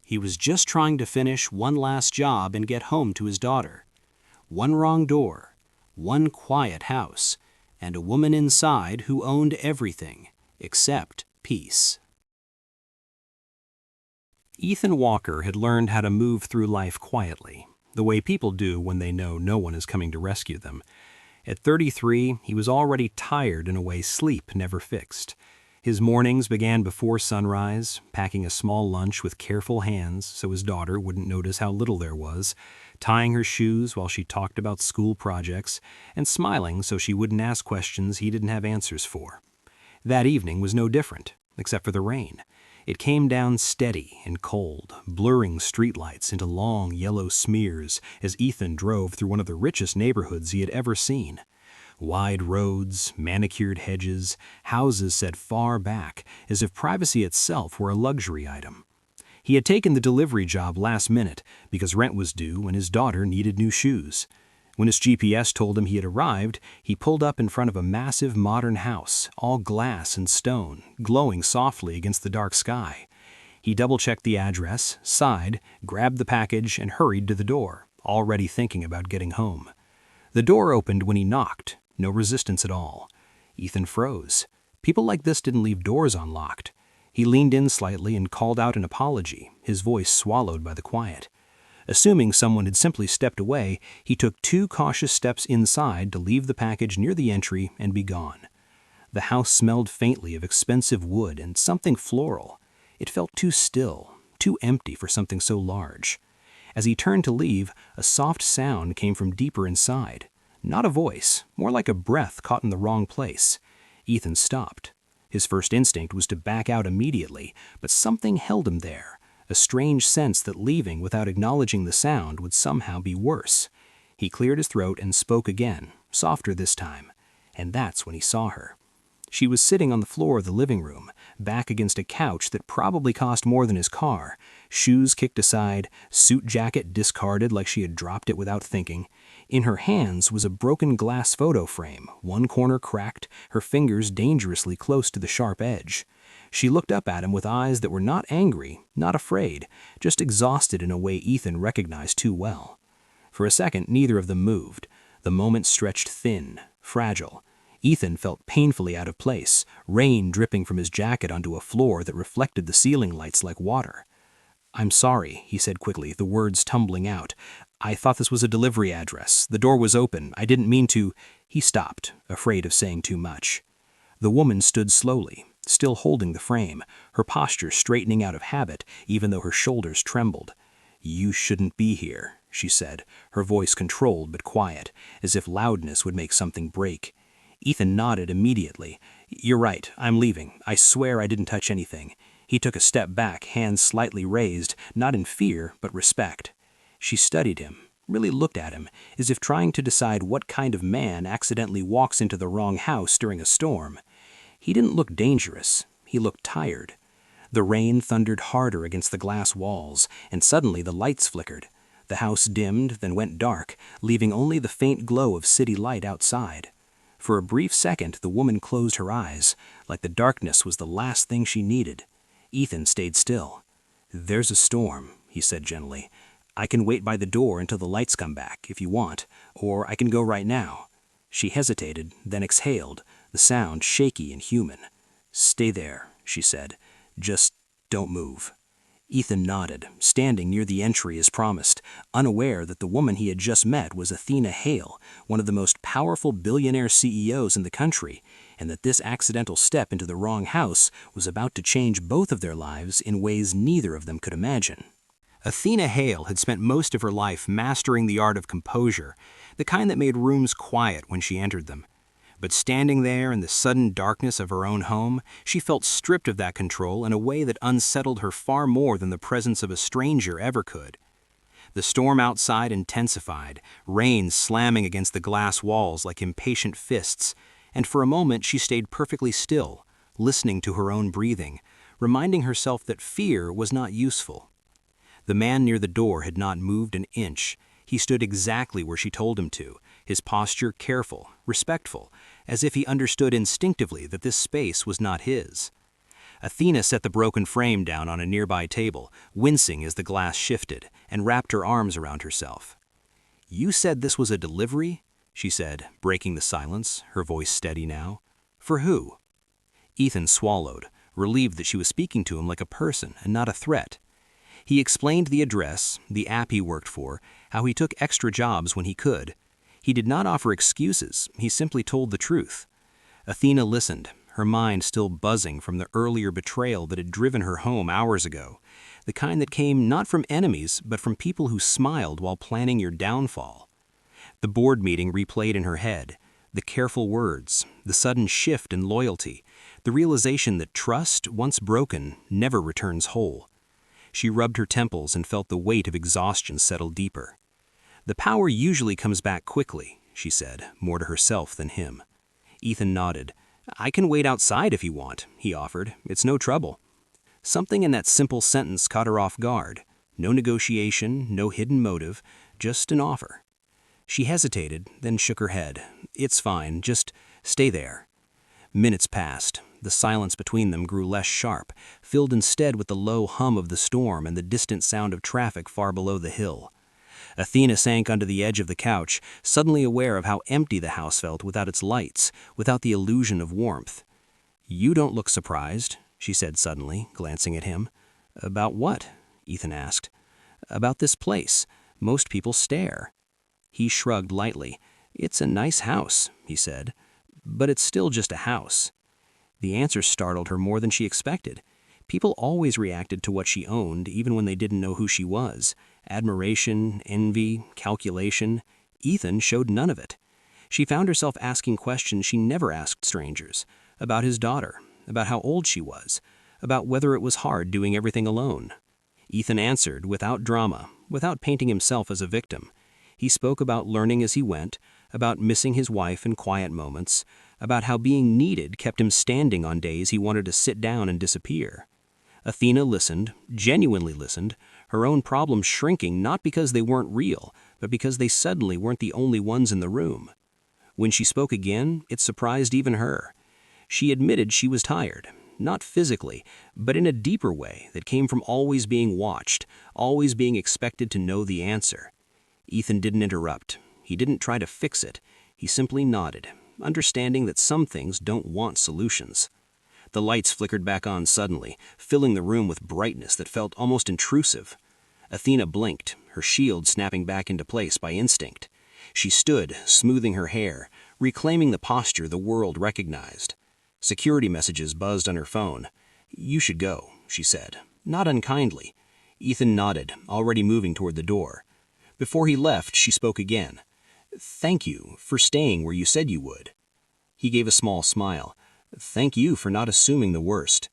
He was just trying to finish one last job and get home to his daughter. One wrong door, one quiet house, and a woman inside who owned everything except peace. Ethan Walker had learned how to move through life quietly, the way people do when they know no one is coming to rescue them. At 33, he was already tired in a way sleep never fixed. His mornings began before sunrise, packing a small lunch with careful hands so his daughter wouldn't notice how little there was, tying her shoes while she talked about school projects, and smiling so she wouldn't ask questions he didn't have answers for. That evening was no different, except for the rain. It came down steady and cold, blurring streetlights into long yellow smears as Ethan drove through one of the richest neighborhoods he had ever seen. Wide roads, manicured hedges, houses set far back, as if privacy itself were a luxury item. He had taken the delivery job last minute because rent was due and his daughter needed new shoes. When his GPS told him he had arrived, he pulled up in front of a massive modern house, all glass and stone, glowing softly against the dark sky. He double-checked the address, sighed, grabbed the package, and hurried to the door, already thinking about getting home. The door opened when he knocked, no resistance at all. Ethan froze. People like this didn't leave doors unlocked. He leaned in slightly and called out an apology, his voice swallowed by the quiet. Assuming someone had simply stepped away, he took 2 cautious steps inside to leave the package near the entry and be gone. The house smelled faintly of expensive wood and something floral. It felt too still, too empty for something so large. As he turned to leave, a soft sound came from deeper inside. Not a voice, more like a breath caught in the wrong place. Ethan stopped. His first instinct was to back out immediately, but something held him there. A strange sense that leaving without acknowledging the sound would somehow be worse. He cleared his throat and spoke again, softer this time. And that's when he saw her. She was sitting on the floor of the living room, back against a couch that probably cost more than his car, shoes kicked aside, suit jacket discarded like she had dropped it without thinking. In her hands was a broken glass photo frame, one corner cracked, her fingers dangerously close to the sharp edge. She looked up at him with eyes that were not angry, not afraid, just exhausted in a way Ethan recognized too well. For a second, neither of them moved. The moment stretched thin, fragile. Ethan felt painfully out of place, rain dripping from his jacket onto a floor that reflected the ceiling lights like water. "I'm sorry," he said quickly, the words tumbling out. "I thought this was a delivery address. The door was open. I didn't mean to—" He stopped, afraid of saying too much. The woman stood slowly, still holding the frame, her posture straightening out of habit, even though her shoulders trembled. "You shouldn't be here," she said, her voice controlled but quiet, as if loudness would make something break. Ethan nodded immediately. "You're right, I'm leaving. I swear I didn't touch anything." He took a step back, hands slightly raised, not in fear, but respect. She studied him, really looked at him, as if trying to decide what kind of man accidentally walks into the wrong house during a storm. He didn't look dangerous. He looked tired. The rain thundered harder against the glass walls, and suddenly the lights flickered. The house dimmed, then went dark, leaving only the faint glow of city light outside. For a brief second, the woman closed her eyes, like the darkness was the last thing she needed. Ethan stayed still. "There's a storm," he said gently. "I can wait by the door until the lights come back, if you want, or I can go right now." She hesitated, then exhaled, the sound shaky and human. "Stay there," she said. "Just don't move." Ethan nodded, standing near the entry as promised, unaware that the woman he had just met was Athena Hale, one of the most powerful billionaire CEOs in the country, and that this accidental step into the wrong house was about to change both of their lives in ways neither of them could imagine. Athena Hale had spent most of her life mastering the art of composure, the kind that made rooms quiet when she entered them. But standing there in the sudden darkness of her own home, she felt stripped of that control in a way that unsettled her far more than the presence of a stranger ever could. The storm outside intensified, rain slamming against the glass walls like impatient fists, and for a moment she stayed perfectly still, listening to her own breathing, reminding herself that fear was not useful. The man near the door had not moved an inch. He stood exactly where she told him to, his posture careful, respectful, as if he understood instinctively that this space was not his. Athena set the broken frame down on a nearby table, wincing as the glass shifted, and wrapped her arms around herself. "You said this was a delivery?" she said, breaking the silence, her voice steady now. "For who?" Ethan swallowed, relieved that she was speaking to him like a person and not a threat. He explained the address, the app he worked for, how he took extra jobs when he could. He did not offer excuses, he simply told the truth. Athena listened, her mind still buzzing from the earlier betrayal that had driven her home hours ago, the kind that came not from enemies, but from people who smiled while planning your downfall. The board meeting replayed in her head, the careful words, the sudden shift in loyalty, the realization that trust, once broken, never returns whole. She rubbed her temples and felt the weight of exhaustion settle deeper. "The power usually comes back quickly," she said, more to herself than him. Ethan nodded. "I can wait outside if you want," he offered. "It's no trouble." Something in that simple sentence caught her off guard. No negotiation, no hidden motive, just an offer. She hesitated, then shook her head. "It's fine, just stay there." Minutes passed. The silence between them grew less sharp, filled instead with the low hum of the storm and the distant sound of traffic far below the hill. Athena sank under the edge of the couch, suddenly aware of how empty the house felt without its lights, without the illusion of warmth. "You don't look surprised," she said suddenly, glancing at him. "About what?" Ethan asked. "About this place. Most people stare." He shrugged lightly. "It's a nice house," he said. "But it's still just a house." The answer startled her more than she expected. People always reacted to what she owned, even when they didn't know who she was. Admiration, envy, calculation. Ethan showed none of it. She found herself asking questions she never asked strangers. About his daughter, about how old she was, about whether it was hard doing everything alone. Ethan answered without drama, without painting himself as a victim. He spoke about learning as he went, about missing his wife in quiet moments, about how being needed kept him standing on days he wanted to sit down and disappear. Athena listened, genuinely listened, her own problems shrinking not because they weren't real, but because they suddenly weren't the only ones in the room. When she spoke again, it surprised even her. She admitted she was tired, not physically, but in a deeper way that came from always being watched, always being expected to know the answer. Ethan didn't interrupt. He didn't try to fix it. He simply nodded, understanding that some things don't want solutions. The lights flickered back on suddenly, filling the room with brightness that felt almost intrusive. Athena blinked, her shield snapping back into place by instinct. She stood, smoothing her hair, reclaiming the posture the world recognized. Security messages buzzed on her phone. "You should go," she said, not unkindly. Ethan nodded, already moving toward the door. Before he left, she spoke again. "Thank you for staying where you said you would." He gave a small smile. "Thank you for not assuming the worst."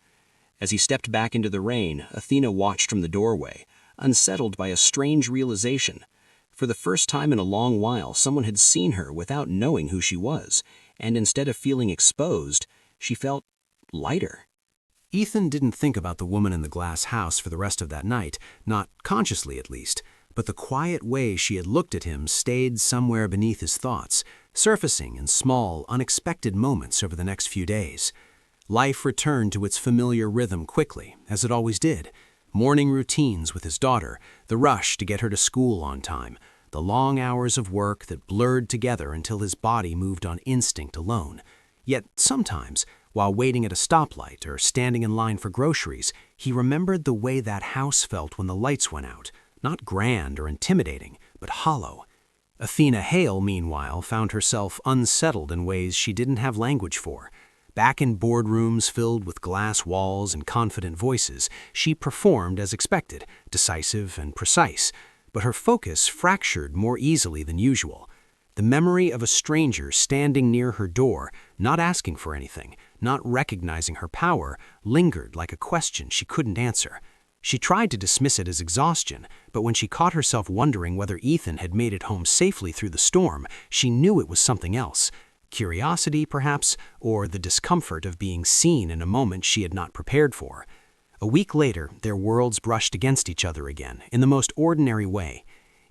As he stepped back into the rain, Athena watched from the doorway, unsettled by a strange realization. For the first time in a long while, someone had seen her without knowing who she was, and instead of feeling exposed, she felt lighter. Ethan didn't think about the woman in the glass house for the rest of that night, not consciously at least, but the quiet way she had looked at him stayed somewhere beneath his thoughts, surfacing in small, unexpected moments over the next few days. Life returned to its familiar rhythm quickly, as it always did. Morning routines with his daughter, the rush to get her to school on time, the long hours of work that blurred together until his body moved on instinct alone. Yet sometimes, while waiting at a stoplight or standing in line for groceries, he remembered the way that house felt when the lights went out. Not grand or intimidating, but hollow. Athena Hale, meanwhile, found herself unsettled in ways she didn't have language for. Back in boardrooms filled with glass walls and confident voices, she performed as expected, decisive and precise, but her focus fractured more easily than usual. The memory of a stranger standing near her door, not asking for anything, not recognizing her power, lingered like a question she couldn't answer. She tried to dismiss it as exhaustion, but when she caught herself wondering whether Ethan had made it home safely through the storm, she knew it was something else. Curiosity, perhaps, or the discomfort of being seen in a moment she had not prepared for. A week later, their worlds brushed against each other again, in the most ordinary way.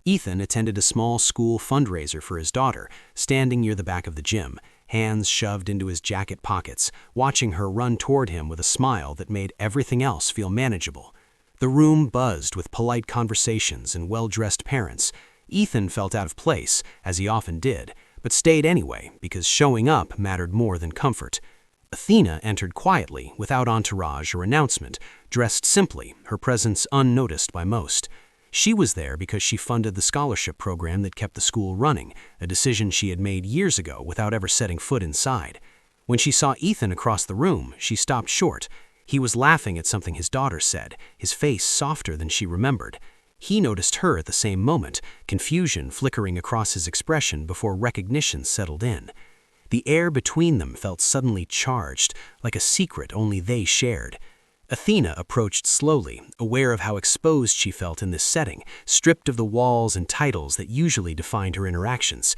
Ethan attended a small school fundraiser for his daughter, standing near the back of the gym, hands shoved into his jacket pockets, watching her run toward him with a smile that made everything else feel manageable. The room buzzed with polite conversations and well-dressed parents. Ethan felt out of place, as he often did, but stayed anyway because showing up mattered more than comfort. Athena entered quietly, without entourage or announcement, dressed simply, her presence unnoticed by most. She was there because she funded the scholarship program that kept the school running, a decision she had made years ago without ever setting foot inside. When she saw Ethan across the room, she stopped short. He was laughing at something his daughter said, his face softer than she remembered. He noticed her at the same moment, confusion flickering across his expression before recognition settled in. The air between them felt suddenly charged, like a secret only they shared. Athena approached slowly, aware of how exposed she felt in this setting, stripped of the walls and titles that usually defined her interactions.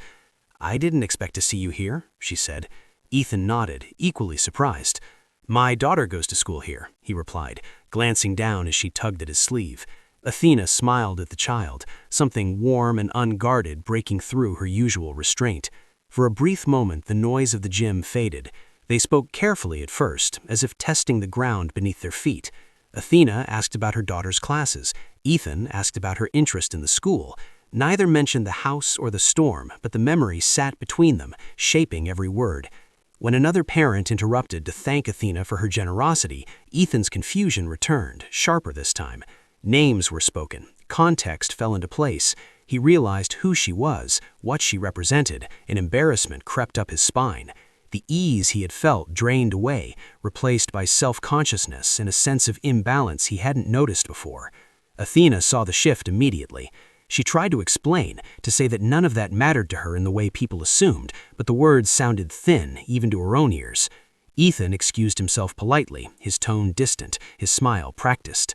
"I didn't expect to see you here," she said. Ethan nodded, equally surprised. "My daughter goes to school here," he replied, glancing down as she tugged at his sleeve. Athena smiled at the child, something warm and unguarded breaking through her usual restraint. For a brief moment, the noise of the gym faded. They spoke carefully at first, as if testing the ground beneath their feet. Athena asked about her daughter's classes. Ethan asked about her interest in the school. Neither mentioned the house or the storm, but the memory sat between them, shaping every word. When another parent interrupted to thank Athena for her generosity, Ethan's confusion returned, sharper this time. Names were spoken. Context fell into place. He realized who she was, what she represented, and embarrassment crept up his spine. The ease he had felt drained away, replaced by self-consciousness and a sense of imbalance he hadn't noticed before. Athena saw the shift immediately. She tried to explain, to say that none of that mattered to her in the way people assumed, but the words sounded thin, even to her own ears. Ethan excused himself politely, his tone distant, his smile practiced.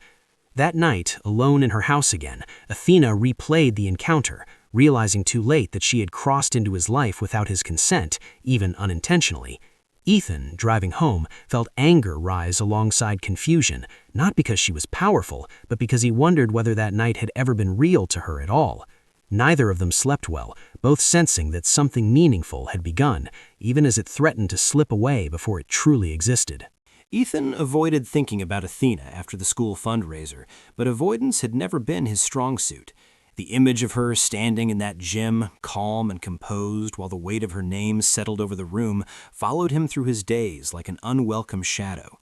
That night, alone in her house again, Athena replayed the encounter, realizing too late that she had crossed into his life without his consent, even unintentionally. Ethan, driving home, felt anger rise alongside confusion, not because she was powerful, but because he wondered whether that night had ever been real to her at all. Neither of them slept well, both sensing that something meaningful had begun, even as it threatened to slip away before it truly existed. Ethan avoided thinking about Athena after the school fundraiser, but avoidance had never been his strong suit. The image of her standing in that gym, calm and composed, while the weight of her name settled over the room, followed him through his days like an unwelcome shadow.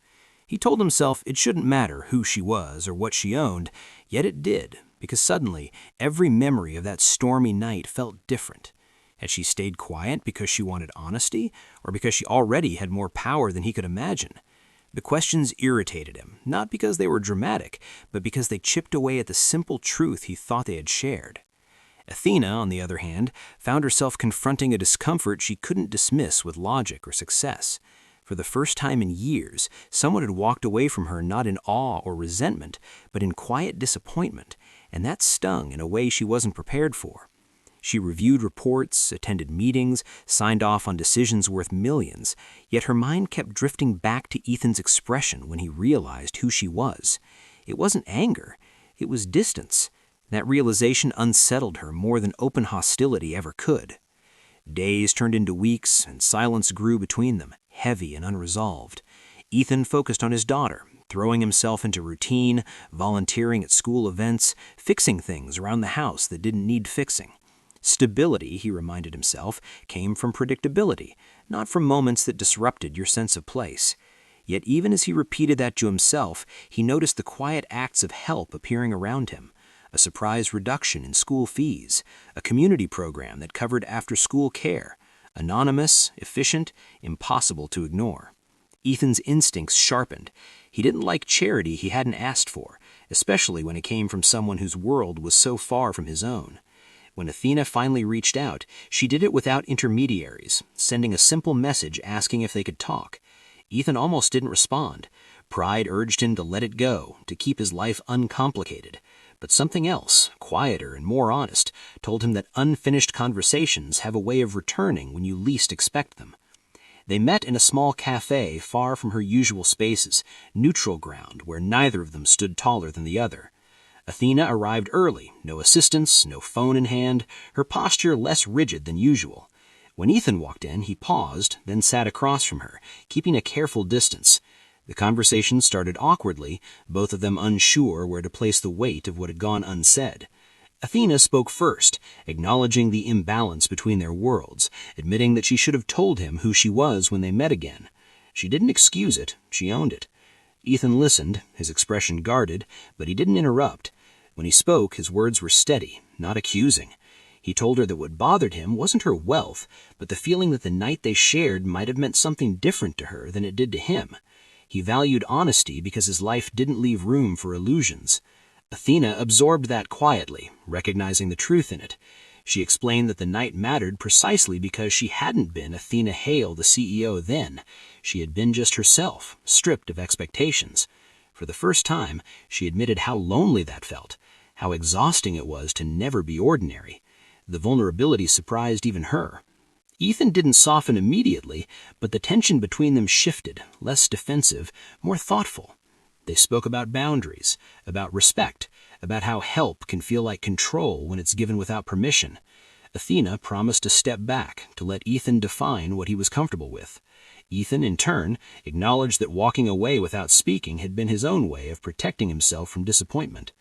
He told himself it shouldn't matter who she was or what she owned, yet it did, because suddenly every memory of that stormy night felt different. Had she stayed quiet because she wanted honesty, or because she already had more power than he could imagine? The questions irritated him, not because they were dramatic, but because they chipped away at the simple truth he thought they had shared. Athena, on the other hand, found herself confronting a discomfort she couldn't dismiss with logic or success. For the first time in years, someone had walked away from her not in awe or resentment, but in quiet disappointment, and that stung in a way she wasn't prepared for. She reviewed reports, attended meetings, signed off on decisions worth millions, yet her mind kept drifting back to Ethan's expression when he realized who she was. It wasn't anger, it was distance. That realization unsettled her more than open hostility ever could. Days turned into weeks, and silence grew between them, heavy and unresolved. Ethan focused on his daughter, throwing himself into routine, volunteering at school events, fixing things around the house that didn't need fixing. Stability, he reminded himself, came from predictability, not from moments that disrupted your sense of place. Yet even as he repeated that to himself, he noticed the quiet acts of help appearing around him. A surprise reduction in school fees, a community program that covered after-school care, anonymous, efficient, impossible to ignore. Ethan's instincts sharpened. He didn't like charity he hadn't asked for, especially when it came from someone whose world was so far from his own. When Athena finally reached out, she did it without intermediaries, sending a simple message asking if they could talk. Ethan almost didn't respond. Pride urged him to let it go, to keep his life uncomplicated. But something else, quieter and more honest, told him that unfinished conversations have a way of returning when you least expect them. They met in a small cafe far from her usual spaces, neutral ground where neither of them stood taller than the other. Athena arrived early, no assistance, no phone in hand, her posture less rigid than usual. When Ethan walked in, he paused, then sat across from her, keeping a careful distance. The conversation started awkwardly, both of them unsure where to place the weight of what had gone unsaid. Athena spoke first, acknowledging the imbalance between their worlds, admitting that she should have told him who she was when they met again. She didn't excuse it, she owned it. Ethan listened, his expression guarded, but he didn't interrupt. When he spoke, his words were steady, not accusing. He told her that what bothered him wasn't her wealth, but the feeling that the night they shared might have meant something different to her than it did to him. He valued honesty because his life didn't leave room for illusions. Athena absorbed that quietly, recognizing the truth in it. She explained that the night mattered precisely because she hadn't been Athena Hale, the CEO then. She had been just herself, stripped of expectations. For the first time, she admitted how lonely that felt, how exhausting it was to never be ordinary. The vulnerability surprised even her. Ethan didn't soften immediately, but the tension between them shifted, less defensive, more thoughtful. They spoke about boundaries, about respect, about how help can feel like control when it's given without permission. Athena promised to step back, to let Ethan define what he was comfortable with. Ethan, in turn, acknowledged that walking away without speaking had been his own way of protecting himself from disappointment.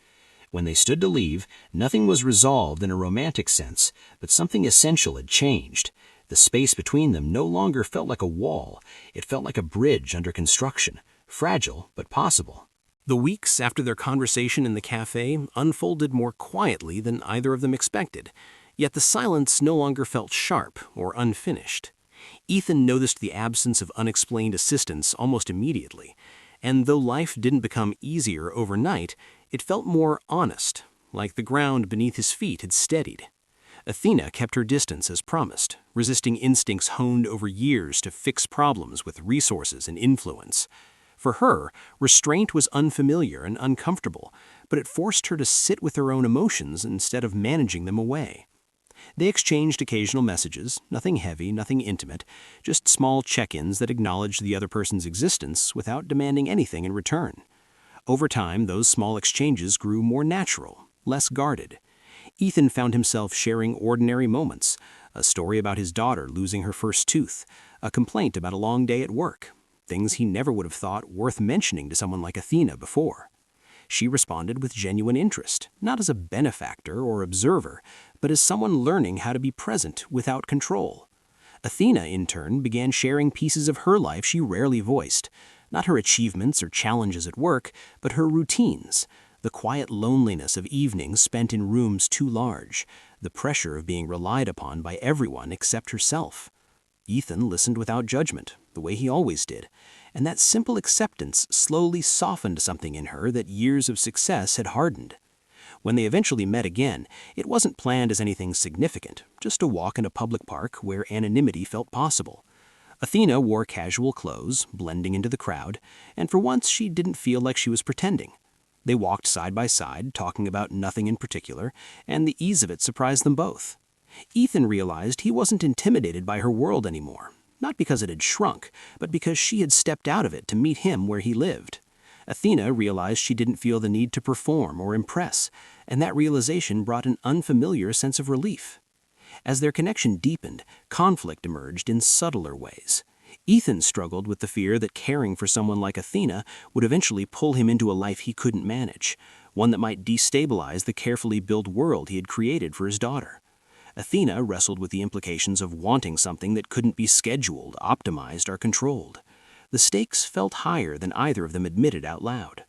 When they stood to leave, nothing was resolved in a romantic sense, but something essential had changed. The space between them no longer felt like a wall. It felt like a bridge under construction, fragile but possible. The weeks after their conversation in the cafe unfolded more quietly than either of them expected, yet the silence no longer felt sharp or unfinished. Ethan noticed the absence of unexplained assistance almost immediately, and though life didn't become easier overnight, it felt more honest, like the ground beneath his feet had steadied. Athena kept her distance as promised, resisting instincts honed over years to fix problems with resources and influence. For her, restraint was unfamiliar and uncomfortable, but it forced her to sit with her own emotions instead of managing them away. They exchanged occasional messages, nothing heavy, nothing intimate, just small check-ins that acknowledged the other person's existence without demanding anything in return. Over time, those small exchanges grew more natural, less guarded. Ethan found himself sharing ordinary moments, a story about his daughter losing her first tooth, a complaint about a long day at work, things he never would have thought worth mentioning to someone like Athena before. She responded with genuine interest, not as a benefactor or observer, but as someone learning how to be present without control. Athena, in turn, began sharing pieces of her life she rarely voiced, not her achievements or challenges at work, but her routines, the quiet loneliness of evenings spent in rooms too large, the pressure of being relied upon by everyone except herself. Ethan listened without judgment, the way he always did, and that simple acceptance slowly softened something in her that years of success had hardened. When they eventually met again, it wasn't planned as anything significant, just a walk in a public park where anonymity felt possible. Athena wore casual clothes, blending into the crowd, and for once she didn't feel like she was pretending. They walked side by side, talking about nothing in particular, and the ease of it surprised them both. Ethan realized he wasn't intimidated by her world anymore, not because it had shrunk, but because she had stepped out of it to meet him where he lived. Athena realized she didn't feel the need to perform or impress, and that realization brought an unfamiliar sense of relief. As their connection deepened, conflict emerged in subtler ways. Ethan struggled with the fear that caring for someone like Athena would eventually pull him into a life he couldn't manage, one that might destabilize the carefully built world he had created for his daughter. Athena wrestled with the implications of wanting something that couldn't be scheduled, optimized, or controlled. The stakes felt higher than either of them admitted out loud.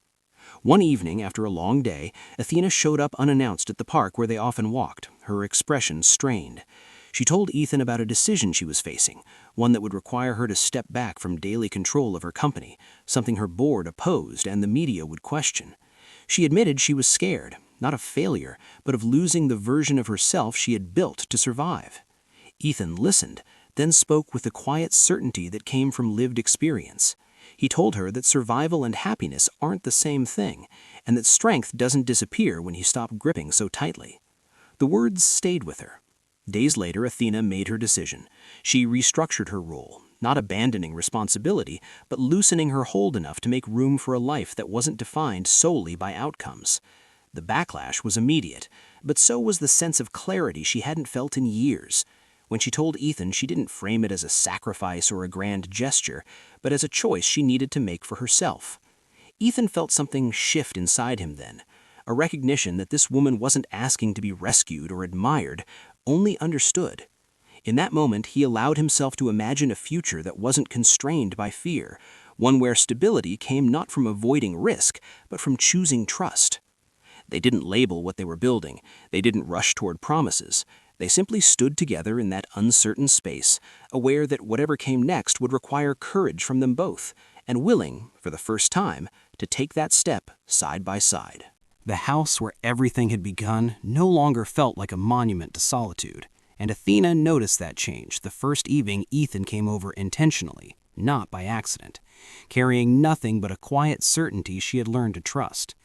One evening, after a long day, Athena showed up unannounced at the park where they often walked, her expression strained. She told Ethan about a decision she was facing, one that would require her to step back from daily control of her company, something her board opposed and the media would question. She admitted she was scared, not of failure, but of losing the version of herself she had built to survive. Ethan listened, then spoke with the quiet certainty that came from lived experience. He told her that survival and happiness aren't the same thing, and that strength doesn't disappear when you stop gripping so tightly. The words stayed with her. Days later, Athena made her decision. She restructured her role, not abandoning responsibility, but loosening her hold enough to make room for a life that wasn't defined solely by outcomes. The backlash was immediate, but so was the sense of clarity she hadn't felt in years. When she told Ethan, she didn't frame it as a sacrifice or a grand gesture, but as a choice she needed to make for herself. Ethan felt something shift inside him then, a recognition that this woman wasn't asking to be rescued or admired, only understood. In that moment, he allowed himself to imagine a future that wasn't constrained by fear, one where stability came not from avoiding risk, but from choosing trust. They didn't label what they were building, they didn't rush toward promises. They simply stood together in that uncertain space, aware that whatever came next would require courage from them both, and willing, for the first time, to take that step side by side. The house where everything had begun no longer felt like a monument to solitude, and Athena noticed that change the first evening Ethan came over intentionally, not by accident, carrying nothing but a quiet certainty she had learned to trust.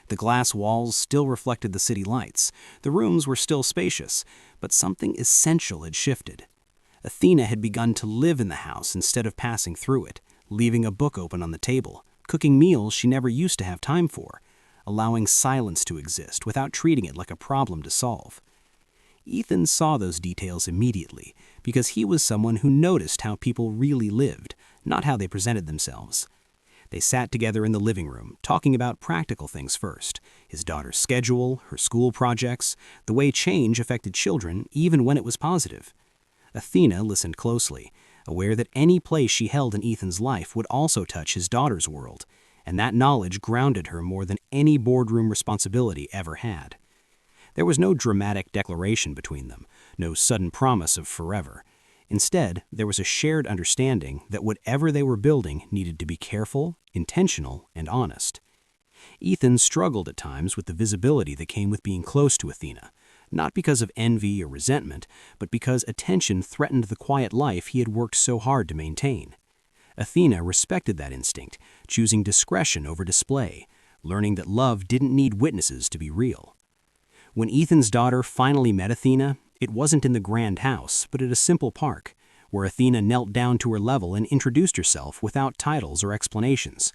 The glass walls still reflected the city lights, the rooms were still spacious, but something essential had shifted. Athena had begun to live in the house instead of passing through it, leaving a book open on the table, cooking meals she never used to have time for, allowing silence to exist without treating it like a problem to solve. Ethan saw those details immediately because he was someone who noticed how people really lived, not how they presented themselves. They sat together in the living room, talking about practical things first, his daughter's schedule, her school projects, the way change affected children, even when it was positive. Athena listened closely, aware that any place she held in Ethan's life would also touch his daughter's world, and that knowledge grounded her more than any boardroom responsibility ever had. There was no dramatic declaration between them, no sudden promise of forever. Instead, there was a shared understanding that whatever they were building needed to be careful, intentional, and honest. Ethan struggled at times with the visibility that came with being close to Athena, not because of envy or resentment, but because attention threatened the quiet life he had worked so hard to maintain. Athena respected that instinct, choosing discretion over display, learning that love didn't need witnesses to be real. When Ethan's daughter finally met Athena, it wasn't in the grand house, but at a simple park, where Athena knelt down to her level and introduced herself without titles or explanations.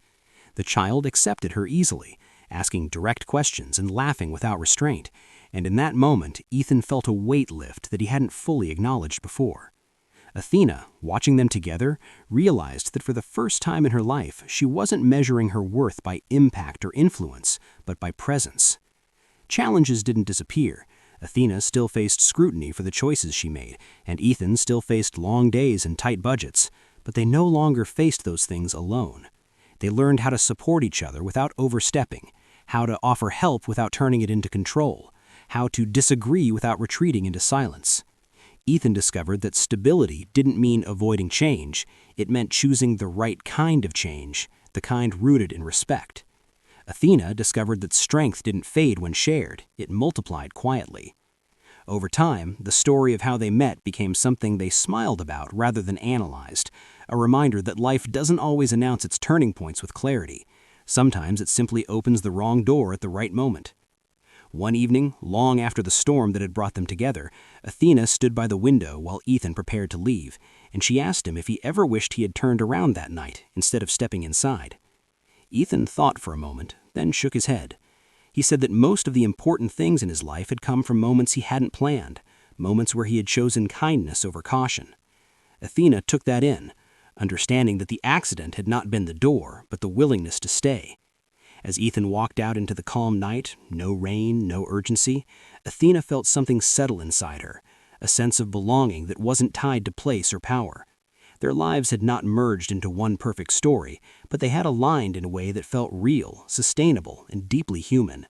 The child accepted her easily, asking direct questions and laughing without restraint, and in that moment, Ethan felt a weight lift that he hadn't fully acknowledged before. Athena, watching them together, realized that for the first time in her life, she wasn't measuring her worth by impact or influence, but by presence. Challenges didn't disappear. Athena still faced scrutiny for the choices she made, and Ethan still faced long days and tight budgets, but they no longer faced those things alone. They learned how to support each other without overstepping, how to offer help without turning it into control, how to disagree without retreating into silence. Ethan discovered that stability didn't mean avoiding change, it meant choosing the right kind of change, the kind rooted in respect. Athena discovered that strength didn't fade when shared, it multiplied quietly. Over time, the story of how they met became something they smiled about rather than analyzed, a reminder that life doesn't always announce its turning points with clarity. Sometimes it simply opens the wrong door at the right moment. One evening, long after the storm that had brought them together, Athena stood by the window while Ethan prepared to leave, and she asked him if he ever wished he had turned around that night instead of stepping inside. Ethan thought for a moment, then shook his head. He said that most of the important things in his life had come from moments he hadn't planned, moments where he had chosen kindness over caution. Athena took that in, understanding that the accident had not been the door, but the willingness to stay. As Ethan walked out into the calm night, no rain, no urgency, Athena felt something settle inside her, a sense of belonging that wasn't tied to place or power. Their lives had not merged into one perfect story, but they had aligned in a way that felt real, sustainable, and deeply human.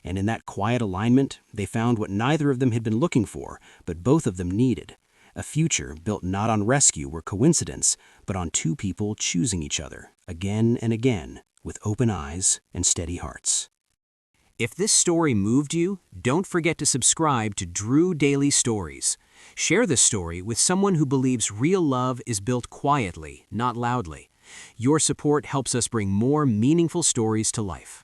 And in that quiet alignment, they found what neither of them had been looking for, but both of them needed. A future built not on rescue or coincidence, but on two people choosing each other, again and again, with open eyes and steady hearts. If this story moved you, don't forget to subscribe to Drew Daily Stories. Share this story with someone who believes real love is built quietly, not loudly. Your support helps us bring more meaningful stories to life.